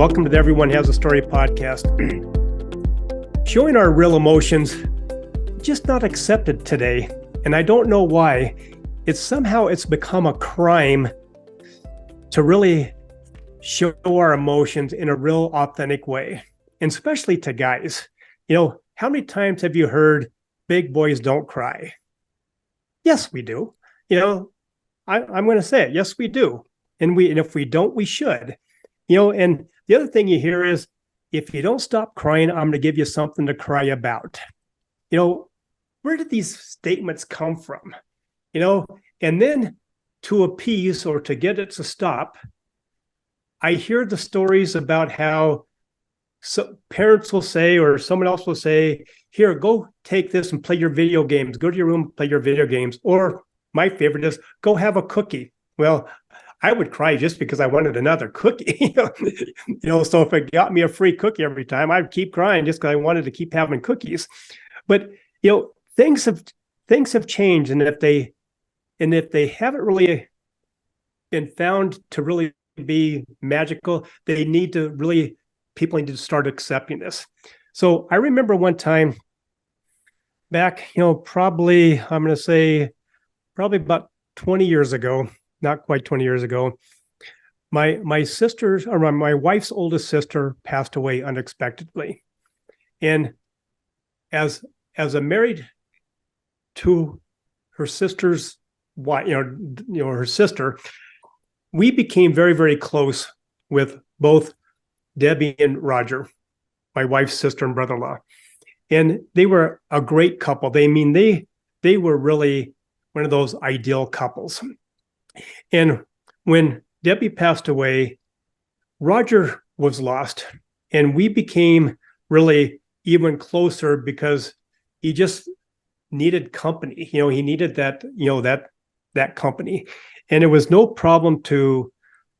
Welcome to the Everyone Has a Story podcast. Showing our real emotions, just not accepted today. And I don't know why. It's become a crime to really show our emotions in a real authentic way, and especially to guys. How many times have you heard big boys don't cry? Yes, we do. I'm going to say it. Yes, we do. And if we don't, we should. And the other thing you hear is, if you don't stop crying, I'm going to give you something to cry about. Where did these statements come from? And then to appease or to get it to stop, I hear the stories about how parents will say, or someone else will say, here, go take this and play your video games. Go to your room, play your video games. Or my favorite is, go have a cookie. Well, I would cry just because I wanted another cookie. So if it got me a free cookie every time, I'd keep crying just because I wanted to keep having cookies. But things have changed, and if they haven't really been found to really be magical, people need to start accepting this. So I remember one time back, probably about 20 years ago. Not quite 20 years ago, my wife's oldest sister passed away unexpectedly. And as a married to her sister's wife, her sister, we became very, very close with both Debbie and Roger, my wife's sister and brother-in-law. And they were a great couple. They were really one of those ideal couples. And when Debbie passed away, Roger was lost, and we became really even closer because he just needed company. He needed that company, and it was no problem to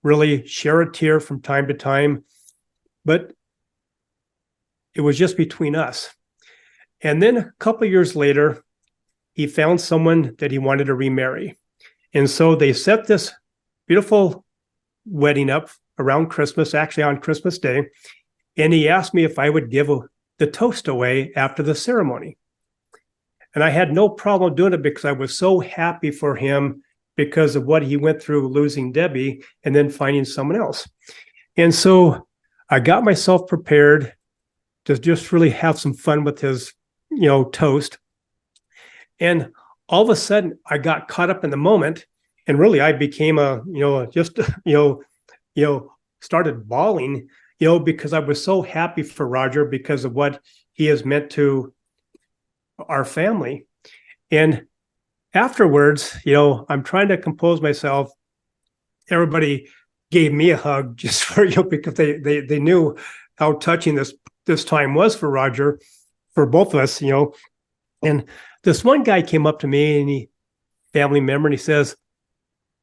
really share a tear from time to time, but it was just between us. And then a couple of years later, he found someone that he wanted to remarry. And so they set this beautiful wedding up around Christmas, actually on Christmas Day. And he asked me if I would give the toast away after the ceremony. And I had no problem doing it because I was so happy for him because of what he went through losing Debbie and then finding someone else. And so I got myself prepared to just really have some fun with his, toast. And all of a sudden, I got caught up in the moment, and really, I became started bawling, because I was so happy for Roger because of what he has meant to our family. And afterwards, I'm trying to compose myself. Everybody gave me a hug just for because they knew how touching this time was for Roger, for both of us, And this one guy came up to me, and family member, and he says,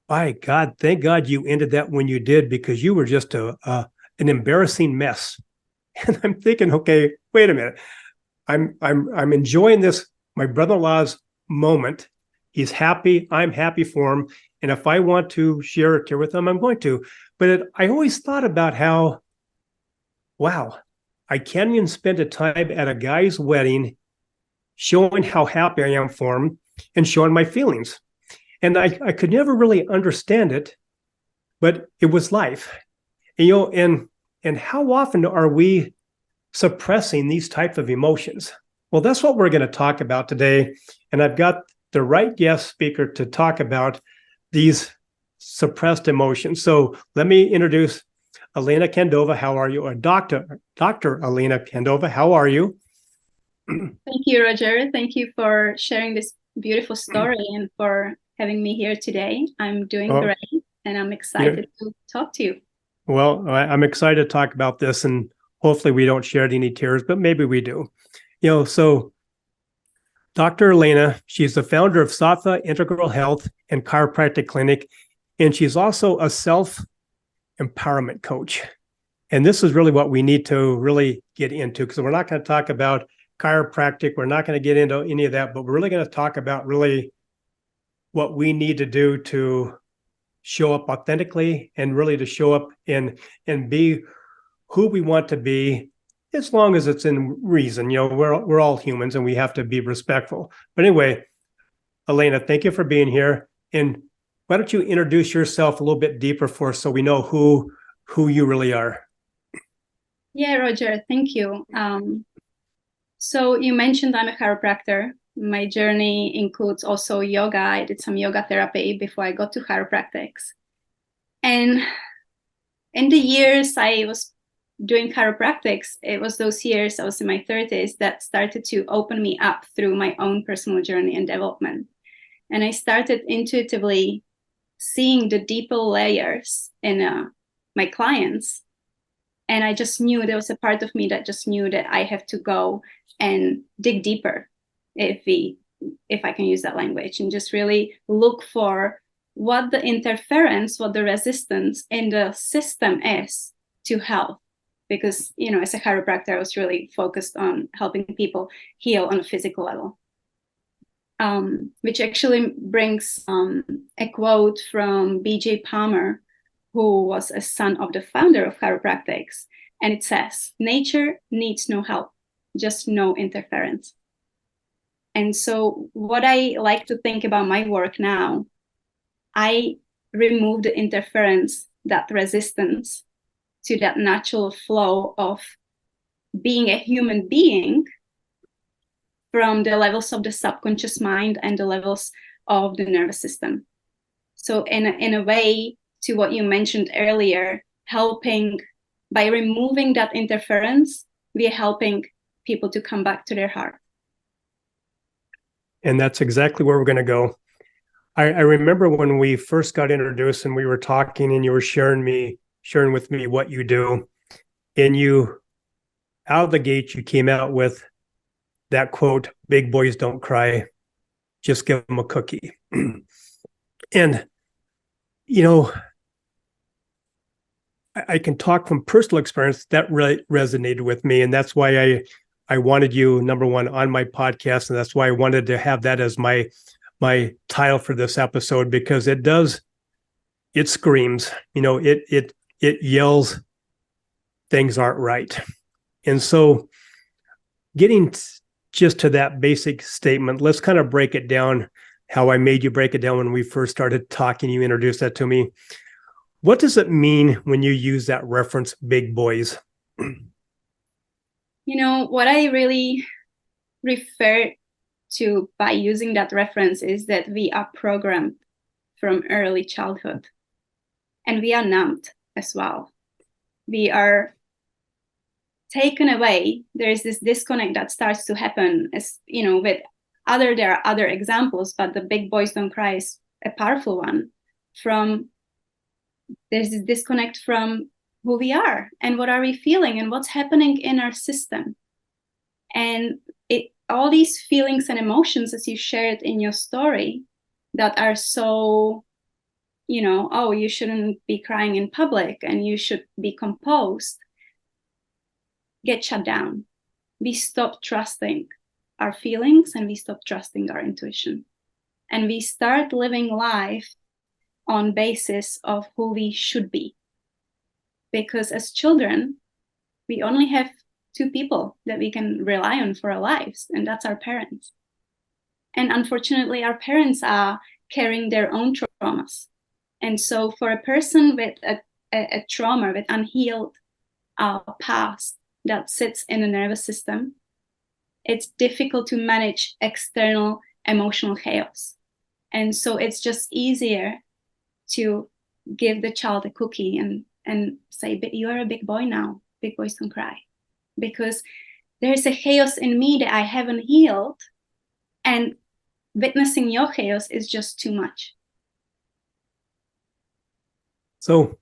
"By God, thank God you ended that when you did, because you were just an embarrassing mess." And I'm thinking, okay, wait a minute. I'm enjoying this, my brother-in-law's moment. He's happy. I'm happy for him. And if I want to share a tear with him, I'm going to. But I always thought about how, wow, I can't even spend a time at a guy's wedding showing how happy I am for him and showing my feelings. And I could never really understand it, but it was life. And how often are we suppressing these types of emotions? Well, that's what we're going to talk about today. And I've got the right guest speaker to talk about these suppressed emotions. So let me introduce Alena Candova. How are you? Dr. Alena Candova, how are you? Thank you, Roger. Thank you for sharing this beautiful story and for having me here today. I'm doing great, and I'm excited to talk to you. Well, I'm excited to talk about this, and hopefully we don't shed any tears, but maybe we do. So Dr. Alena, she's the founder of Sattva Integral Health and Chiropractic Clinic, and she's also a self-empowerment coach. And this is really what we need to really get into, because we're not going to talk about chiropractic. We're not going to get into any of that, but we're really going to talk about really what we need to do to show up authentically and really to show up and be who we want to be, as long as it's in reason. We're all humans and we have to be respectful. But anyway, Alena, thank you for being here. And why don't you introduce yourself a little bit deeper for us so we know who you really are? Yeah, Roger, thank you. So you mentioned I'm a chiropractor. My journey includes also yoga. I did some yoga therapy before I got to chiropractics. And in the years I was doing chiropractics, it was those years, I was in my 30s, that started to open me up through my own personal journey and development. And I started intuitively seeing the deeper layers in my clients. And I just knew there was a part of me that just knew that I have to go and dig deeper, if I can use that language, and just really look for what the interference, what the resistance in the system is to health. Because, as a chiropractor, I was really focused on helping people heal on a physical level. Which actually brings a quote from B.J. Palmer, who was a son of the founder of chiropractics. And it says, nature needs no help, just no interference. And so what I like to think about my work now, I remove the interference, that resistance to that natural flow of being a human being from the levels of the subconscious mind and the levels of the nervous system. So in a way, to what you mentioned earlier, helping by removing that interference, we are helping people to come back to their heart. And that's exactly where we're going to go. I remember when we first got introduced and we were talking and you were sharing with me what you do. And you, out of the gate, you came out with that quote, "Big boys don't cry, just give them a cookie." And, I can talk from personal experience that really resonated with me. And that's why I wanted you, number one, on my podcast. And that's why I wanted to have that as my title for this episode, because it screams, it yells, things aren't right. And so getting just to that basic statement, let's kind of break it down how I made you break it down when we first started talking. You introduced that to me. What does it mean when you use that reference, big boys? What I really refer to by using that reference is that we are programmed from early childhood, and we are numbed as well. We are taken away. There is this disconnect that starts to happen, as there are other examples, but the big boys don't cry is a powerful one. There's this disconnect from who we are and what are we feeling and what's happening in our system. And all these feelings and emotions, as you shared in your story, that are so, oh, you shouldn't be crying in public and you should be composed, get shut down. We stop trusting our feelings and we stop trusting our intuition. And we start living life on basis of who we should be. Because as children, we only have two people that we can rely on for our lives, and that's our parents. And unfortunately, our parents are carrying their own traumas. And so for a person with a trauma, with unhealed past that sits in the nervous system, it's difficult to manage external emotional chaos. And so it's just easier to give the child a cookie and say, "But you are a big boy now, big boys don't cry." Because there's a chaos in me that I haven't healed, and witnessing your chaos is just too much. So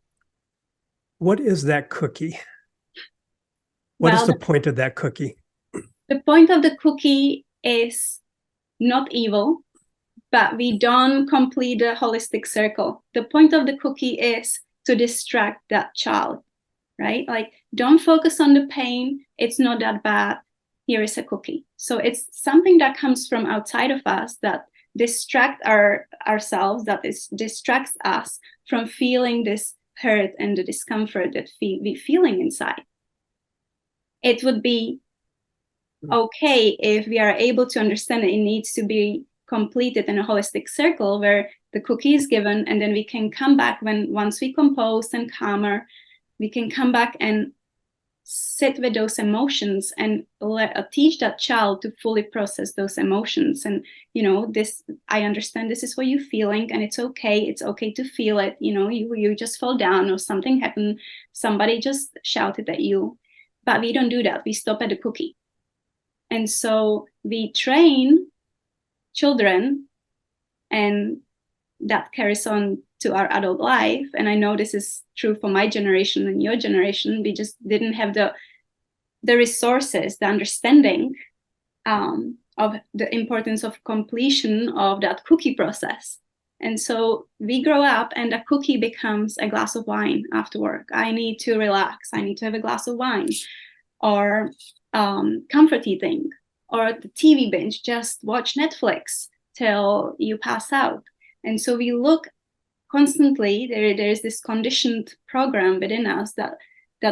what is that cookie? What is the point of that cookie? The point of the cookie is not evil, but we don't complete the holistic circle. The point of the cookie is to distract that child, right? Like, don't focus on the pain. It's not that bad. Here is a cookie. So it's something that comes from outside of us that distracts ourselves, distracts us from feeling this hurt and the discomfort that we feeling inside. it would be okay if we are able to understand that it needs to be completed in a holistic circle where the cookie is given, and then we can come back once we compose and calmer, we can come back and sit with those emotions and teach that child to fully process those emotions. And this, I understand this is what you're feeling, and it's okay to feel it. You just fell down or something happened, somebody just shouted at you, but we don't do that. We stop at the cookie. And so we train children, and that carries on to our adult life. And I know this is true for my generation and your generation. We just didn't have the resources, the understanding of the importance of completion of that cookie process. And so we grow up, and a cookie becomes a glass of wine after work. I need to relax. I need to have a glass of wine, or comfort eating, or the TV binge, just watch Netflix till you pass out. And so we look constantly, there's this conditioned program within us that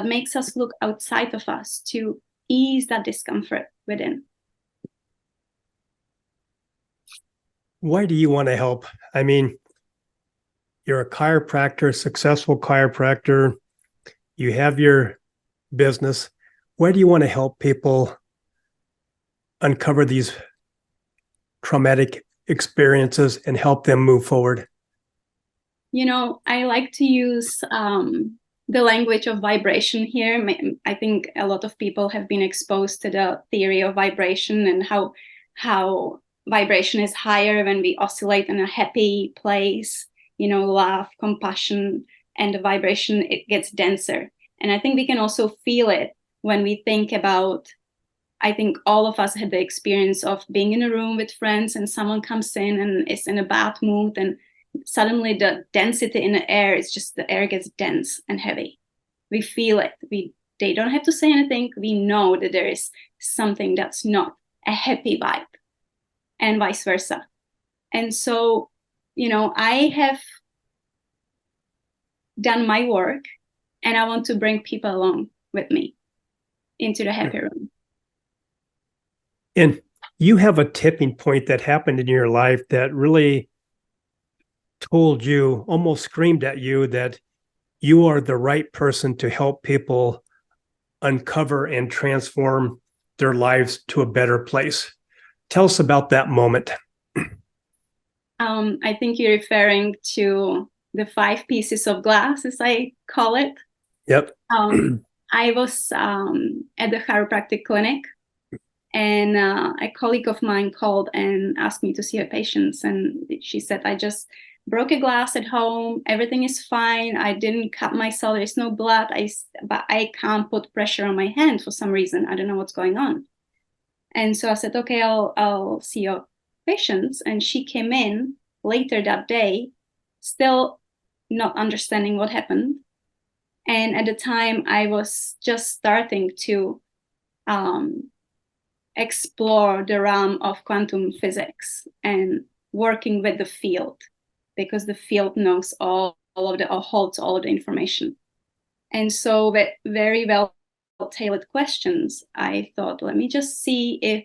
makes us look outside of us to ease that discomfort within. Why do you want to help? I mean, you're a chiropractor, successful chiropractor. You have your business. Why do you want to help people uncover these traumatic experiences and help them move forward? I like to use the language of vibration here. I think a lot of people have been exposed to the theory of vibration and how vibration is higher when we oscillate in a happy place, love, compassion, and the vibration, it gets denser. And I think we can also feel it when we think about, I think all of us had the experience of being in a room with friends and someone comes in and is in a bad mood, and suddenly the density in the air is just, the air gets dense and heavy. We feel it. They don't have to say anything. We know that there is something that's not a happy vibe, and vice versa. And so, I have done my work, and I want to bring people along with me into the happy room. And you have a tipping point that happened in your life that really told you, almost screamed at you, that you are the right person to help people uncover and transform their lives to a better place. Tell us about that moment. I think you're referring to the 5 pieces of glass, as I call it. Yep. I was at the chiropractic clinic, and a colleague of mine called and asked me to see her patients. And she said, I just broke a glass at home. Everything is fine. I didn't cut myself. There's no blood. But I can't put pressure on my hand for some reason. I don't know what's going on. And so I said, okay, I'll see your patients. And she came in later that day, still not understanding what happened. And at the time, I was just starting to explore the realm of quantum physics and working with the field, because the field knows all of the, or holds all of the information. And so with very well tailored questions, I thought, let me just see if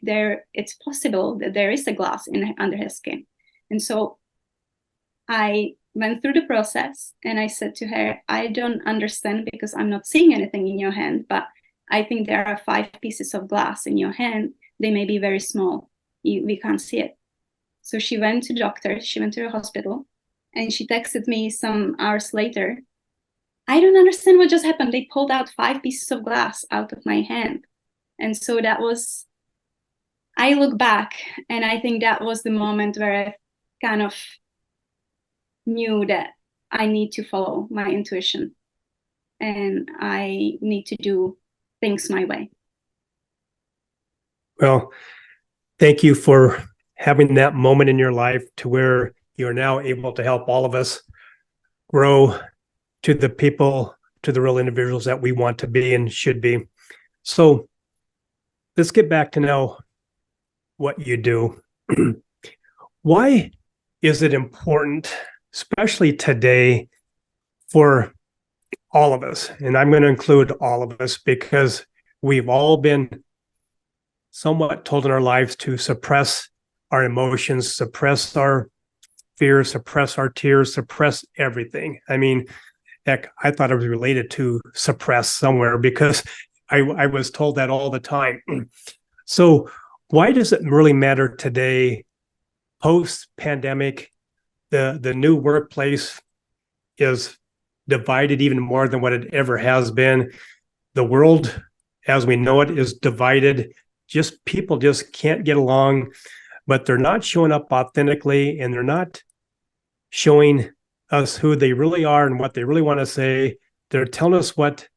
it's possible that there is a glass under his skin. And so I went through the process, and I said to her, I don't understand because I'm not seeing anything in your hand, but I think there are 5 pieces of glass in your hand. They may be very small. We can't see it. So she went to the doctor, she went to the hospital, and she texted me some hours later, I don't understand what just happened. They pulled out 5 pieces of glass out of my hand. And so I look back, and I think that was the moment where I kind of knew that I need to follow my intuition, and I need to do things my way. Well, thank you for having that moment in your life to where you're now able to help all of us grow to the people, to the real individuals that we want to be and should be. So let's get back to know what you do. Why is it important, especially today, for all of us, and I'm going to include all of us, because we've all been somewhat told in our lives to suppress our emotions, suppress our fears, suppress our tears, suppress everything. I mean, heck, I thought it was related to suppress somewhere because I was told that all the time. So why does it really matter today, post-pandemic? The new workplace is divided even more than what it ever has been. The world, as we know it, is divided. Just people just can't get along, but they're not showing up authentically, and they're not showing us who they really are and what they really want to say. They're telling us what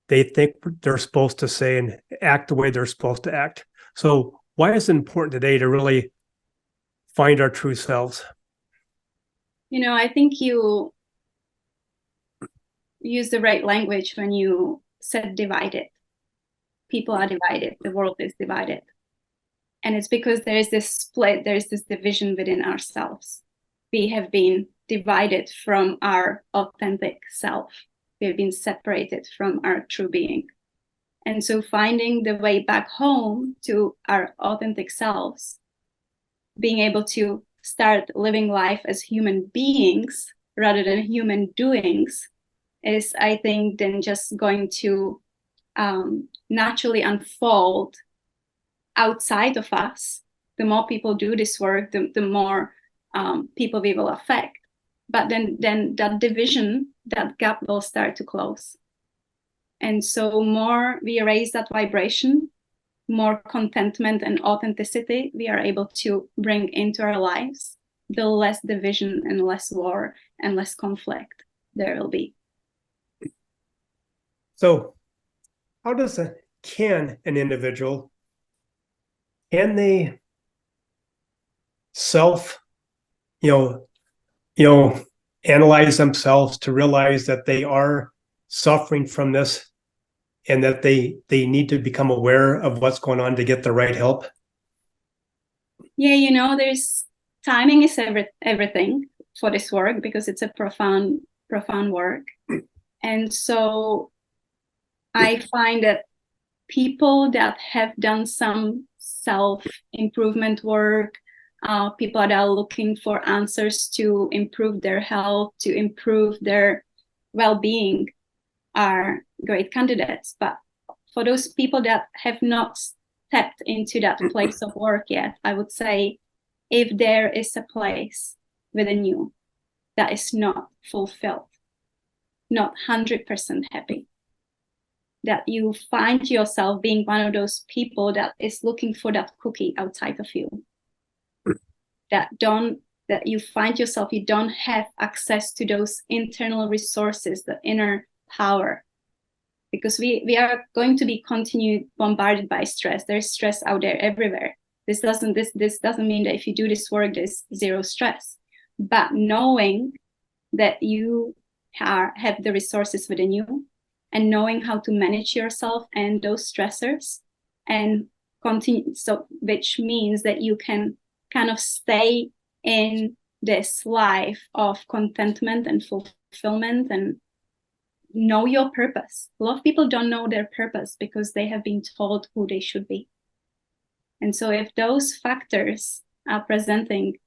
they think they're supposed to say and act the way they're supposed to act. So why is it important today to really find our true selves? I think you use the right language when you said divided. People are divided. The world is divided. And it's because there is this split, there is this division within ourselves. We have been divided from our authentic self. We have been separated from our true being. And so finding the way back home to our authentic selves, being able to start living life as human beings rather than human doings is, I think, then just going to naturally unfold outside of us. The more people do this work, the more people we will affect. But then that division, that gap will start to close. And so more we raise that vibration, more contentment and authenticity we are able to bring into our lives, the less division and less war and less conflict there will be. So how does can an individual, can they self, analyze themselves to realize that they are suffering from this and that they need to become aware of what's going on to get the right help? Yeah, there's timing is everything for this work because it's a profound work. And so I find that people that have done some self-improvement work, people that are looking for answers to improve their health, to improve their well-being, are great candidates. But for those people that have not stepped into that place of work yet, I would say if there is a place within you that is not fulfilled, not 100% happy, that you find yourself being one of those people that is looking for that cookie outside of you, that you find yourself, you don't have access to those internal resources, the inner power, because we are going to be continued bombarded by stress. There's stress out there everywhere. This doesn't mean that if you do this work, there's zero stress. But knowing that you have the resources within you, and knowing how to manage yourself and those stressors and continue, so which means that you can kind of stay in this life of contentment and fulfillment and know your purpose. A lot of people don't know their purpose because they have been told who they should be. And so if those factors are presenting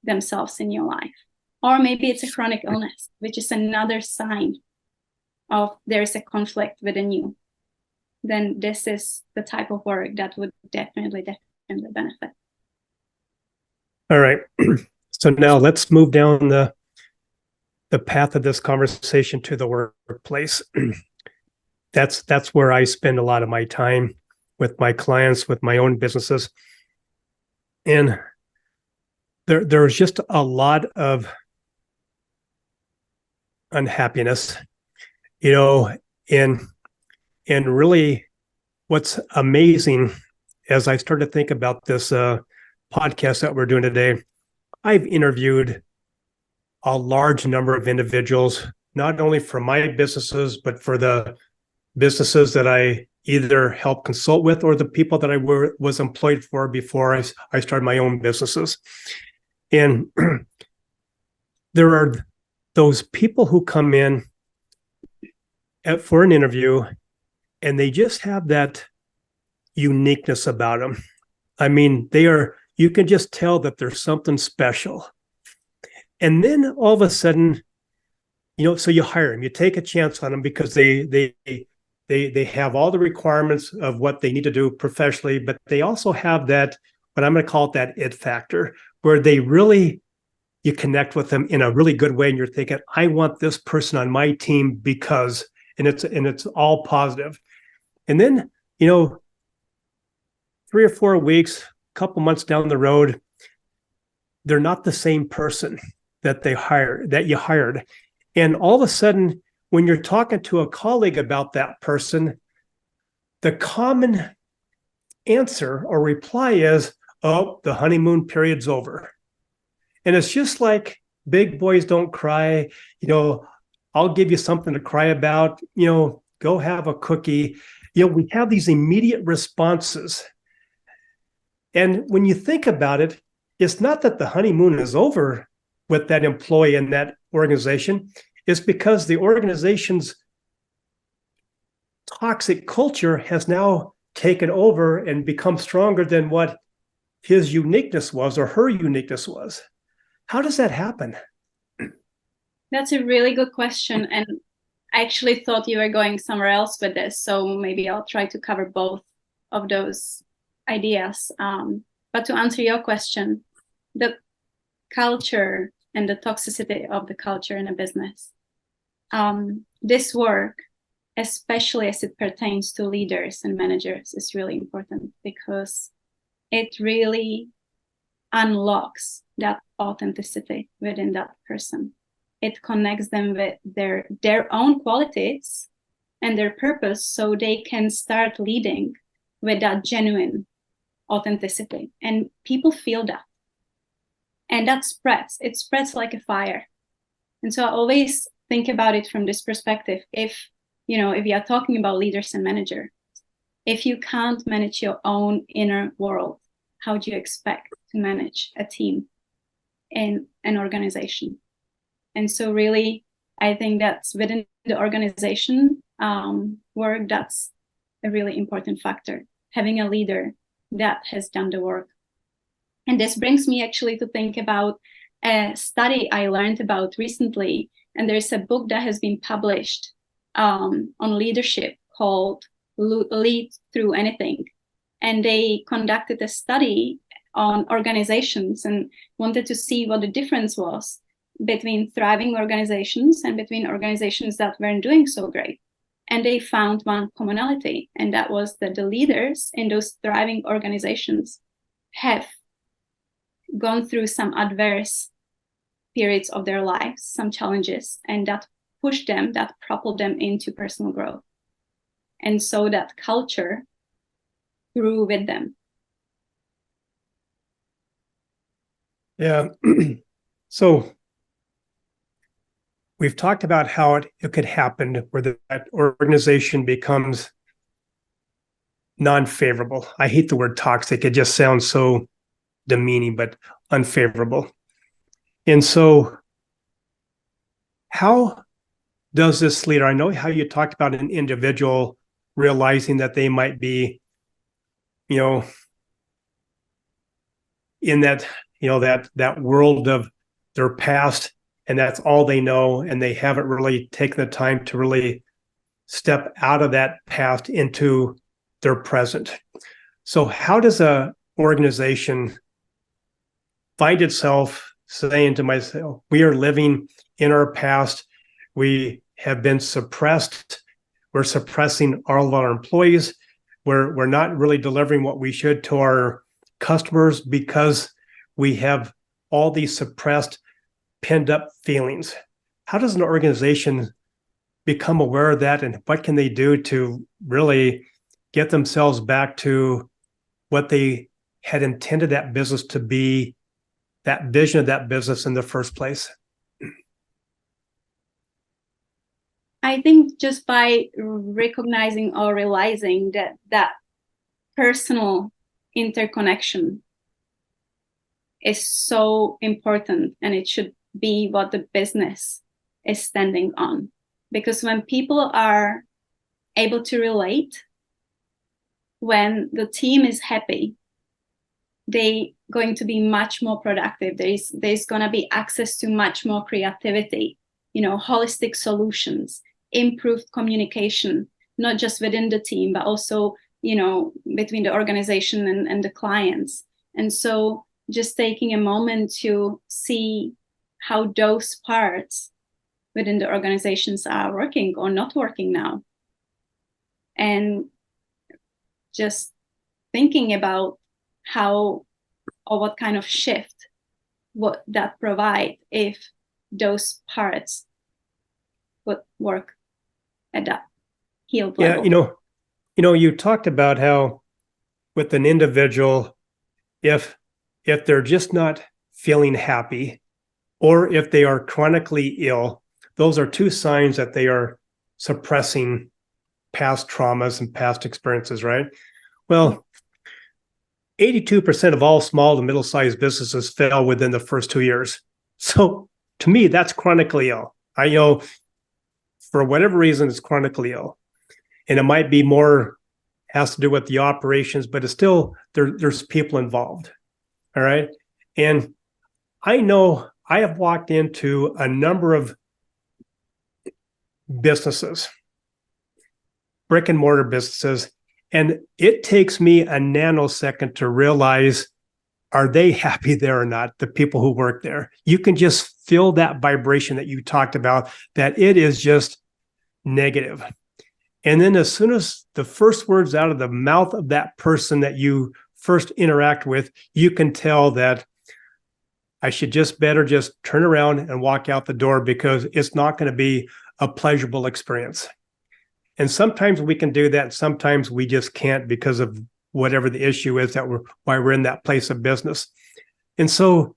themselves in your life, or maybe it's a chronic illness, which is another sign of there's a conflict within you, then this is the type of work that would definitely benefit. All right. So now let's move down the path of this conversation to the workplace. That's where I spend a lot of my time with my clients, with my own businesses. And there's just a lot of unhappiness, and really what's amazing as I started to think about this podcast that we're doing today, I've interviewed a large number of individuals, not only for my businesses, but for the businesses that I either help consult with or the people that I was employed for before I started my own businesses. And there are those people who come in for an interview and they just have that uniqueness about them. I mean, you can just tell that there's something special. And then all of a sudden, so you hire them, you take a chance on them because they have all the requirements of what they need to do professionally, but they also have that, what I'm going to call it, that it factor, where you connect with them in a really good way. And you're thinking, I want this person on my team because, and it's all positive. And then, 3 or 4 weeks, a couple months down the road, they're not the same person that you hired. And all of a sudden, when you're talking to a colleague about that person, the common answer or reply is, oh, the honeymoon period's over. And it's just like big boys don't cry. I'll give you something to cry about. Go have a cookie. We have these immediate responses. And when you think about it, it's not that the honeymoon is over with that employee in that organization. It's because the organization's toxic culture has now taken over and become stronger than what his uniqueness was or her uniqueness was. How does that happen? That's a really good question. And I actually thought you were going somewhere else with this. So maybe I'll try to cover both of those ideas. But to answer your question, the culture and the toxicity of the culture in a business. This work, especially as it pertains to leaders and managers, is really important because it really unlocks that authenticity within that person. It connects them with their own qualities and their purpose so they can start leading with that genuine authenticity. And people feel that. And that spreads. It spreads like a fire. And so I always think about it from this perspective. If you are talking about leaders and managers, if you can't manage your own inner world, how do you expect to manage a team in an organization? And so really, I think that's within the organization work, that's a really important factor, having a leader that has done the work. And this brings me actually to think about a study I learned about recently. And there's a book that has been published on leadership called Lead Through Anything. And they conducted a study on organizations and wanted to see what the difference was between thriving organizations and between organizations that weren't doing so great. And they found one commonality, and that was that the leaders in those thriving organizations have gone through some adverse periods of their lives, some challenges, and that pushed them, that propelled them into personal growth. And so that culture grew with them. Yeah. So we've talked about how it could happen where that organization becomes non-favorable. I hate the word toxic. It just sounds so demeaning, but unfavorable. And so how does this leader, I know how you talked about an individual realizing that they might be, in that, that world of their past, and that's all they know, and they haven't really taken the time to really step out of that past into their present. So how does a organization find itself saying to myself, we are living in our past, we have been suppressed, we're suppressing all of our employees, we're not really delivering what we should to our customers because we have all these suppressed, pinned up feelings. How does an organization become aware of that, and what can they do to really get themselves back to what they had intended that business to be, that vision of that business in the first place? I think just by recognizing or realizing that personal interconnection is so important, and it should be what the business is standing on. Because when people are able to relate when the team is happy, they going to be much more productive. There's going to be access to much more creativity, holistic solutions, improved communication, not just within the team, but also, between the organization and the clients. And so just taking a moment to see how those parts within the organizations are working or not working now. And just thinking about how or what kind of shift would that provide if those parts would work at that healed level. You talked about how with an individual, if they're just not feeling happy, or if they are chronically ill, those are two signs that they are suppressing past traumas and past experiences, right? Well, 82% of all small to middle-sized businesses fail within the first 2 years. So to me, that's chronically ill. I know for whatever reason, it's chronically ill. And it might be more, has to do with the operations, but it's still, there's people involved. All right. And I know I have walked into a number of businesses, brick and mortar businesses, and it takes me a nanosecond to realize, are they happy there or not, the people who work there? You can just feel that vibration that you talked about, that it is just negative. And then as soon as the first words out of the mouth of that person that you first interact with, you can tell that I should just better just turn around and walk out the door, because it's not going to be a pleasurable experience. And sometimes we can do that. Sometimes we just can't, because of whatever the issue is why we're in that place of business. And so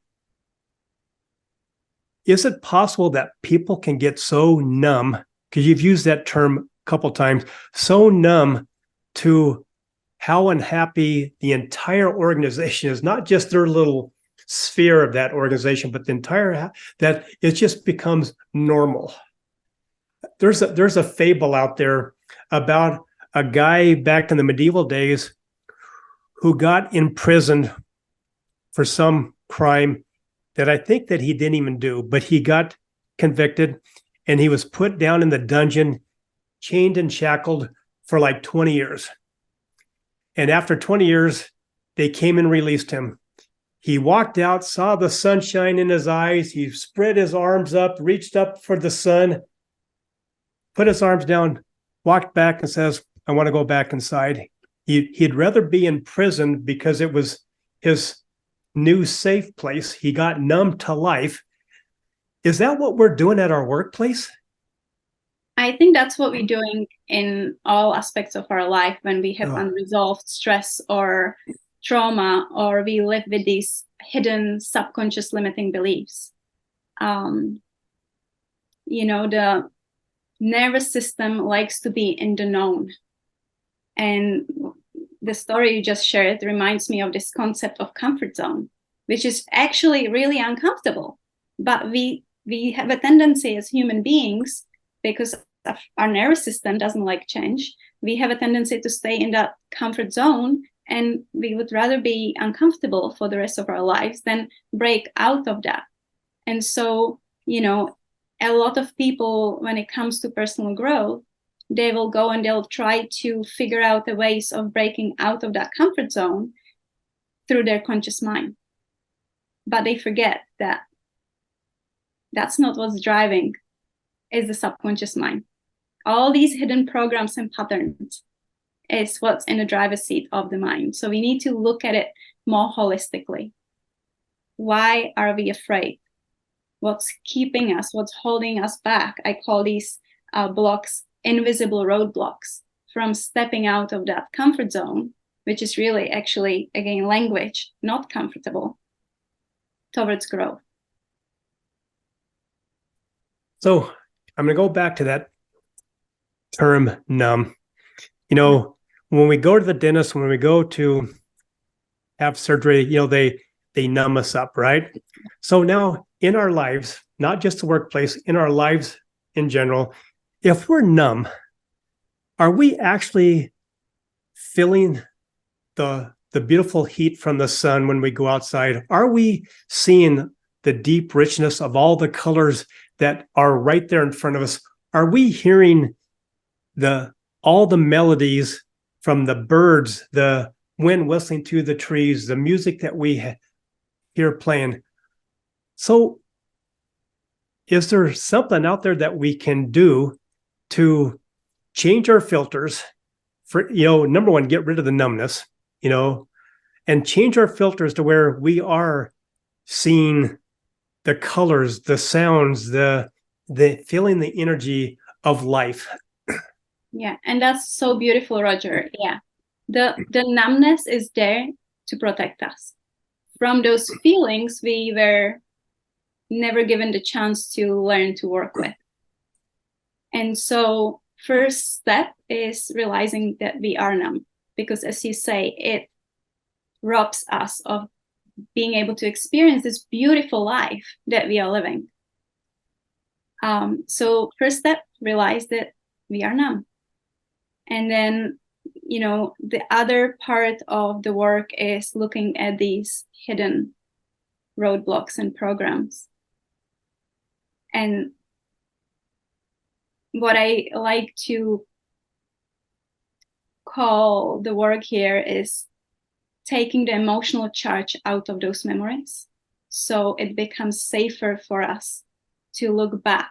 is it possible that people can get so numb, because you've used that term a couple of times, so numb to how unhappy the entire organization is, not just their little sphere of that organization, but the entire, that it just becomes normal. There's a fable out there about a guy back in the medieval days who got imprisoned for some crime that I think that he didn't even do, but he got convicted and he was put down in the dungeon, chained and shackled for like 20 years. And after 20 years, they came and released him. He walked out, saw the sunshine in his eyes. He spread his arms up, reached up for the sun, put his arms down, walked back and says, I want to go back inside. He'd rather be in prison because it was his new safe place. He got numb to life. Is that what we're doing at our workplace? I think that's what we're doing in all aspects of our life when we have unresolved stress or trauma, or we live with these hidden subconscious limiting beliefs. The nervous system likes to be in the known. And the story you just shared reminds me of this concept of comfort zone, which is actually really uncomfortable. But we have a tendency as human beings, because our nervous system doesn't like change, we have a tendency to stay in that comfort zone, and we would rather be uncomfortable for the rest of our lives than break out of that. And so, a lot of people, when it comes to personal growth, they will go and they'll try to figure out the ways of breaking out of that comfort zone through their conscious mind. But they forget that that's not what's driving, is the subconscious mind. All these hidden programs and patterns is what's in the driver's seat of the mind. So we need to look at it more holistically. Why are we afraid? What's keeping us? What's holding us back? I call these blocks invisible roadblocks from stepping out of that comfort zone, which is really actually, again, language, not comfortable, towards growth. So I'm going to go back to that term numb. When we go to the dentist, when we go to have surgery, they numb us up, right? So now in our lives, not just the workplace, in our lives in general, if we're numb, are we actually filling the beautiful heat from the sun when we go outside? Are we seeing the deep richness of all the colors that are right there in front of us? Are we hearing all the melodies from the birds, the wind whistling through the trees, the music that we hear playing? So is there something out there that we can do to change our filters for, number one, get rid of the numbness, and change our filters to where we are seeing the colors, the sounds, the feeling the energy of life? Yeah, and that's so beautiful, Roger. Yeah. The numbness is there to protect us from those feelings we were never given the chance to learn to work with. And so first step is realizing that we are numb, because as you say, it robs us of being able to experience this beautiful life that we are living. So first step, realize that we are numb. And then, the other part of the work is looking at these hidden roadblocks and programs. And what I like to call the work here is taking the emotional charge out of those memories, so it becomes safer for us to look back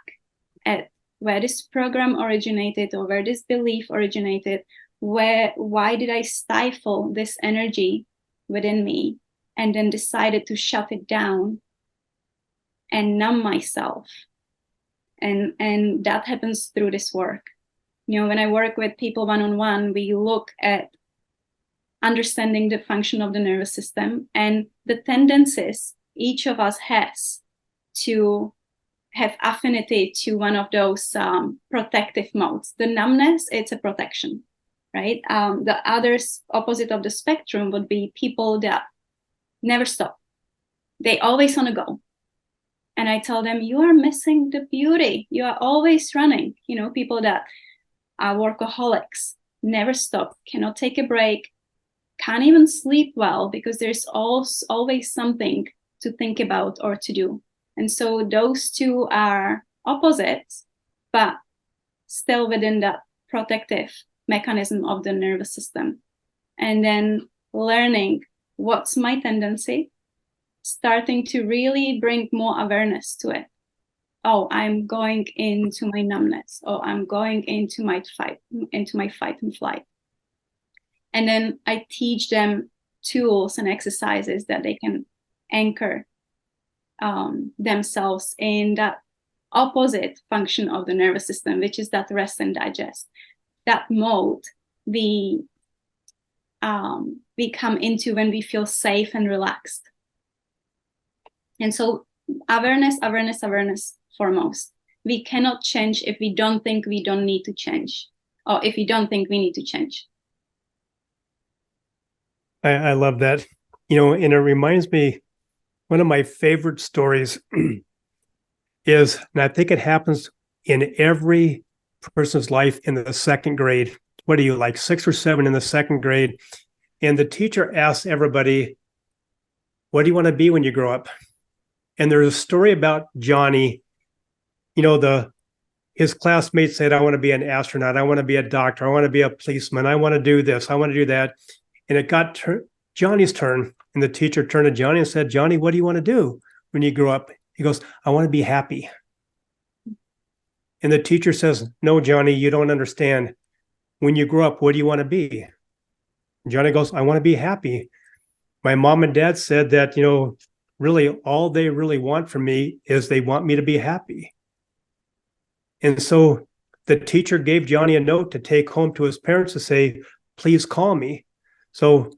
at where this program originated or where this belief originated, why did I stifle this energy within me and then decided to shut it down and numb myself. And that happens through this work. When I work with people one-on-one, we look at understanding the function of the nervous system and the tendencies each of us has to have affinity to one of those protective modes. The numbness, it's a protection, right? The other opposite of the spectrum would be people that never stop. They always on the go. And I tell them, you are missing the beauty. You are always running. People that are workaholics, never stop, cannot take a break, can't even sleep well because there's always something to think about or to do. And so those two are opposites, but still within that protective mechanism of the nervous system. And then learning what's my tendency, starting to really bring more awareness to it. Oh, I'm going into my numbness. Oh, I'm going into my fight and flight. And then I teach them tools and exercises that they can anchor themselves in that opposite function of the nervous system, which is that rest and digest. That mode we come into when we feel safe and relaxed. And so awareness foremost. We cannot change if we don't think we don't need to change, or if we don't think we need to change. I love that. And it reminds me, one of my favorite stories is, and I think it happens in every person's life in the second grade. What are you, like 6 or 7 in the second grade? And the teacher asks everybody, what do you want to be when you grow up? And there's a story about Johnny. His classmates said, I want to be an astronaut. I want to be a doctor. I want to be a policeman. I want to do this. I want to do that. And it got Johnny's turn. And the teacher turned to Johnny and said, Johnny, what do you want to do when you grow up? He goes, I want to be happy. And the teacher says, no, Johnny, you don't understand. When you grow up, what do you want to be? And Johnny goes, I want to be happy. My mom and dad said that, really all they really want from me is they want me to be happy. And so the teacher gave Johnny a note to take home to his parents to say, please call me. So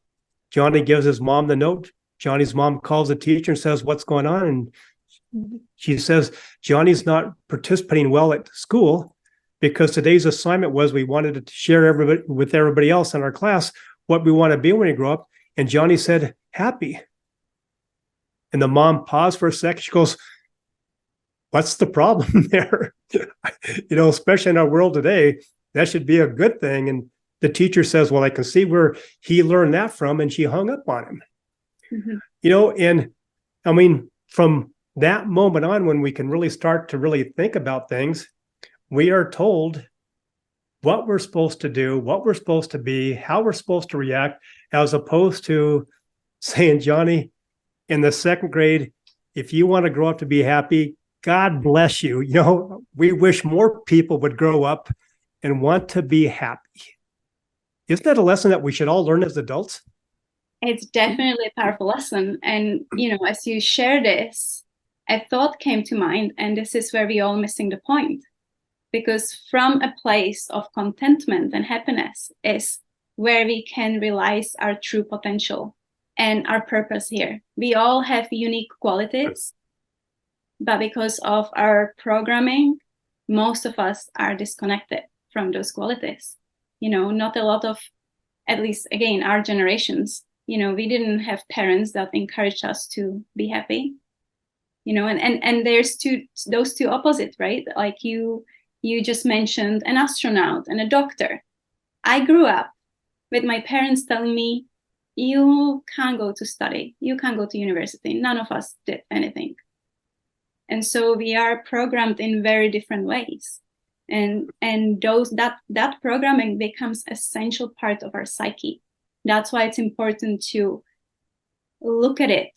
Johnny gives his mom the note. Johnny's mom calls the teacher and says, what's going on? And she says, Johnny's not participating well at school because today's assignment was we wanted to share with everybody else in our class what we want to be when we grow up. And Johnny said, happy. And the mom paused for a second. She goes, what's the problem there? Especially in our world today, that should be a good thing. And the teacher says, well, I can see where he learned that from, and she hung up on him. And I mean, from that moment on, when we can really start to really think about things, we are told what we're supposed to do, what we're supposed to be, how we're supposed to react, as opposed to saying, Johnny, in the second grade, if you want to grow up to be happy, God bless you. We wish more people would grow up and want to be happy. Isn't that a lesson that we should all learn as adults? It's definitely a powerful lesson. And, as you share this, a thought came to mind, and this is where we're all missing the point. Because from a place of contentment and happiness is where we can realize our true potential and our purpose here. We all have unique qualities, but because of our programming, most of us are disconnected from those qualities. Not a lot of, at least again, our generations, we didn't have parents that encouraged us to be happy, and there's those two opposites, right? Like you just mentioned an astronaut and a doctor. I grew up with my parents telling me, you can't go to study, you can't go to university. None of us did anything. And so we are programmed in very different ways. And that programming becomes essential part of our psyche. That's why it's important to look at it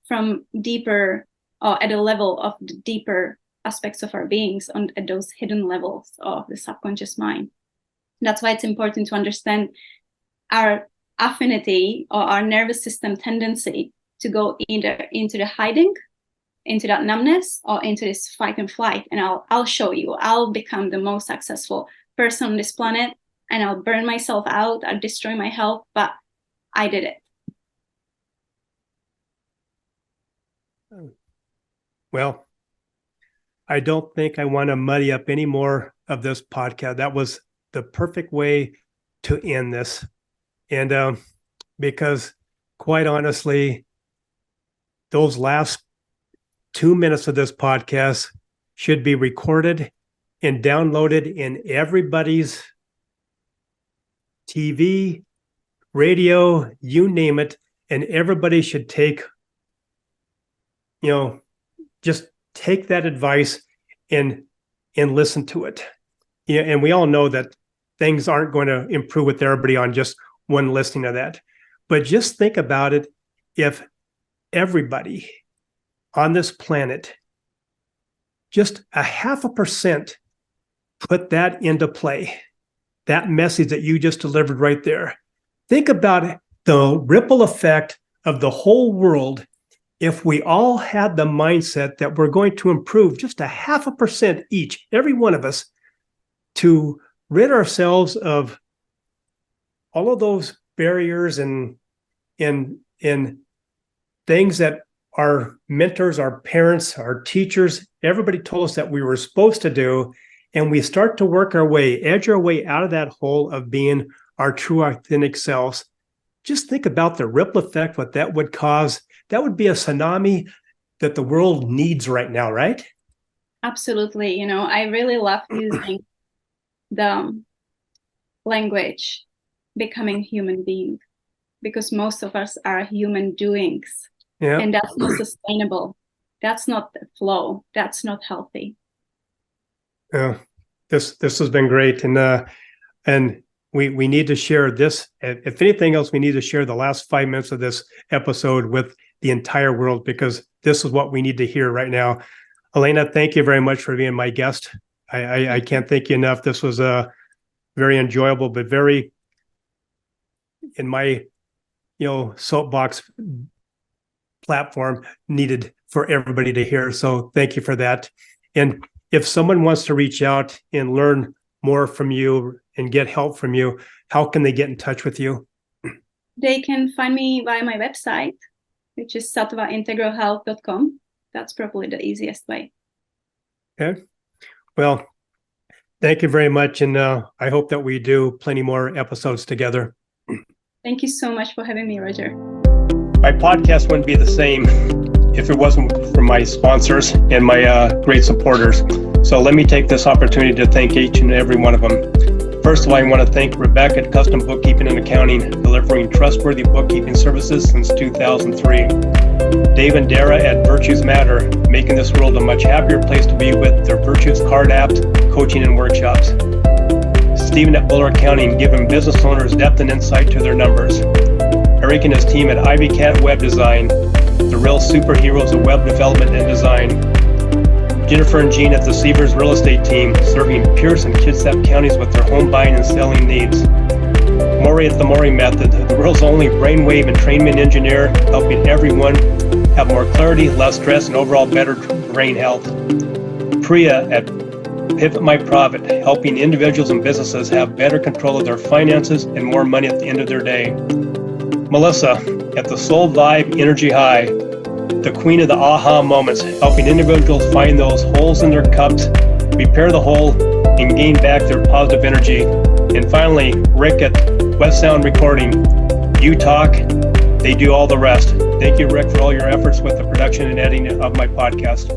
from deeper, or at a level of the deeper aspects of our beings, at those hidden levels of the subconscious mind. That's why it's important to understand our affinity or our nervous system tendency to go either into the hiding, into that numbness, or into this fight and flight. And I'll show you, I'll become the most successful person on this planet, and I'll burn myself out, I'll destroy my health, but I did it. Well, I don't think I want to muddy up any more of this podcast. That was the perfect way to end this. And because quite honestly, those last 2 minutes of this podcast should be recorded and downloaded in everybody's TV, radio, you name it. And everybody should take, just take that advice and listen to it. And we all know that things aren't going to improve with everybody on just one listening to that. But just think about it. If everybody on this planet, just 0.5% put that into play, that message that you just delivered right there, think about the ripple effect of the whole world if we all had the mindset that we're going to improve just 0.5% each, every one of us, to rid ourselves of all of those barriers and things that our mentors, our parents, our teachers, everybody told us that we were supposed to do. And we start to work our way, edge our way out of that hole of being our true authentic selves. Just think about the ripple effect, what that would cause. That would be a tsunami that the world needs right now, right? Absolutely. I really love using the language becoming human being, because most of us are human doings. Yeah. And that's not sustainable. That's not the flow. That's not healthy. Yeah, this has been great. And we need to share this. If anything else, we need to share the last 5 minutes of this episode with the entire world, because this is what we need to hear right now. Alena, thank you very much for being my guest. I can't thank you enough. This was very enjoyable, but very, in my soapbox platform, needed for everybody to hear. So thank you for that. And if someone wants to reach out and learn more from you and get help from you, how can they get in touch with you? They can find me via my website, which is sattvaintegralhealth.com. That's probably the easiest way. Okay. Well, thank you very much. And I hope that we do plenty more episodes together. Thank you so much for having me, Roger. My podcast wouldn't be the same if it wasn't for my sponsors and my great supporters. So let me take this opportunity to thank each and every one of them. First of all, I want to thank Rebecca at Custom Bookkeeping and Accounting, delivering trustworthy bookkeeping services since 2003. Dave and Dara at Virtues Matter, making this world a much happier place to be with their Virtues card apps, coaching, and workshops. Stephen at Buller Accounting, giving business owners depth and insight to their numbers. Eric and his team at Ivy Cat Web Design, the real superheroes of web development and design. Jennifer and Jean at the Seavers Real Estate Team, serving Pierce and Kitsap counties with their home buying and selling needs. Maury at the Maury Method, the world's only brainwave entrainment engineer, helping everyone have more clarity, less stress, and overall better brain health. Priya at Pivot My Profit, helping individuals and businesses have better control of their finances and more money at the end of their day. Melissa at the Soul Vibe Energy High, the queen of the aha moments, helping individuals find those holes in their cups, repair the hole, and gain back their positive energy. And finally, Rick at West Sound Recording. You talk, they do all the rest. Thank you, Rick, for all your efforts with the production and editing of my podcast.